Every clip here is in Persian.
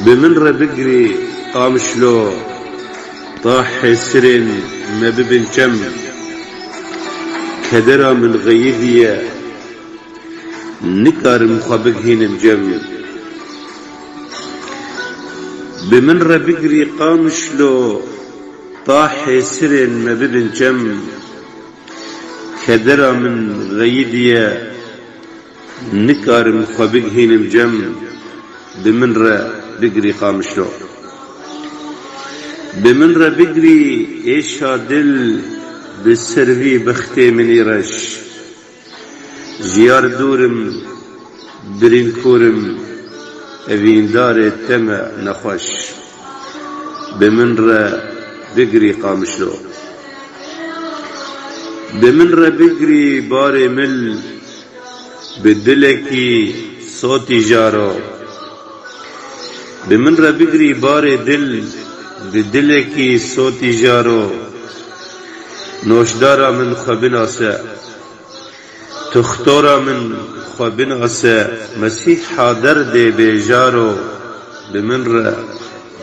بمن بقري قامشلو طاح سرن ما ببن جم كدرا من غيثية نكار مخابق هين مجم بمن بقري قامشلو طاح سرن ما ببن جم كدرا من غيثية نكار مخابق هين مجم بمن بقري قامشلو بمن بقري ايشا دل بالسرفي بختي من يرش جيار دورم برين كورم افين دار تما نخوش بمن بقري قامشلو بمن بقري باري مل بدلكي صوتي جارو بمن بقري باري دل بدلكي صوتي جارو نوشدارا من خبنا سا تختارا من خبنا سا مسيح حاضر دي بيجارو بمن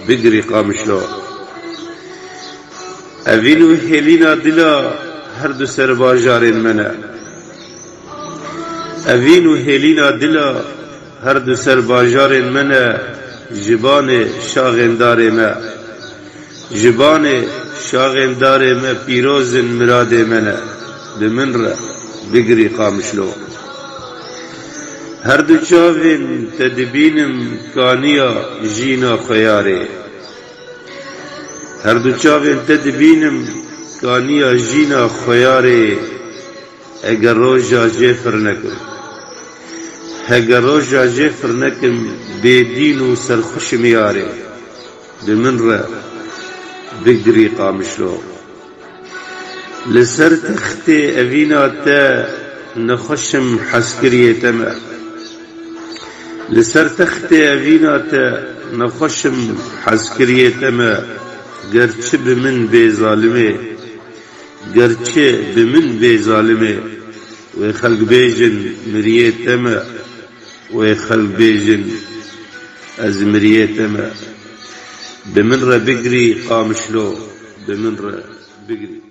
بقري قامشلو اوینو هلینا دلا هر دو سر باجارین منا اوینو هلینا دلا هر دو سر باجارین منا جبان شاغندار ما جبان شاغندار ما پیروز مراد منا بمن بقري قامشلو هر دو چاوین تدبینم کانیا جینا خیاره هر دو چاوین تدبینم کانیا جینا خیاره اگر روژا جفر نکن اگر روژا جفر نکن بيدين وسرخش مياري بمن بقري قامشلو لسر تختي أفينا تا نخشم حسكرية تما لسر تختي أفينا تا نخشم حسكرية تما گرچه بمن بظالمه گرچه بمن بظالمه وخلق بيجن مريه تما وخلق بيجن أزمريتما بمن بقري قامشلو بمن بقري